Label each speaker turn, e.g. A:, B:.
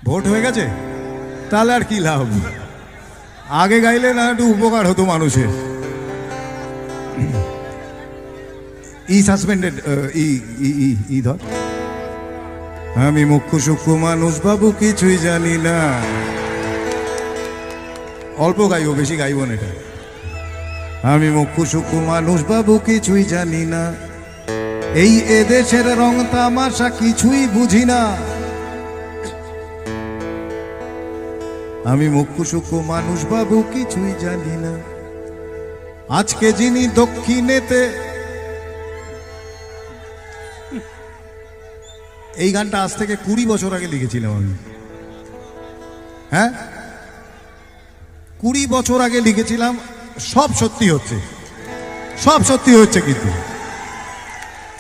A: Vote হয়ে গেছে, তাহলে আর কি লাভ? আগে গাইলে না একটু উপকার হতো মানুষের। ই সাসপেন্ডেড, ই ধর। আমি মুখ্য সূক্ষ্ম মানুষ বাবু, কিছুই জানি না। অল্প গাইব, বেশি গাইব না এটা। আমি মুখ্য সূক্ষ্ম মানুষ বাবু, কিছুই জানি না। এই এদেশের রং তামাশা কিছুই বুঝি না। আমি মুখ্য সূক্ষ্ম মানুষ বাবু, কিছুই জানি না। আজকে যিনি দক্ষিণেতে, এই গানটা আজ থেকে 20 বছর আগে লিখেছিলাম আমি। হ্যাঁ, 20 বছর আগে লিখেছিলাম। সব সত্যি হচ্ছে, সব সত্যি হচ্ছে কিন্তু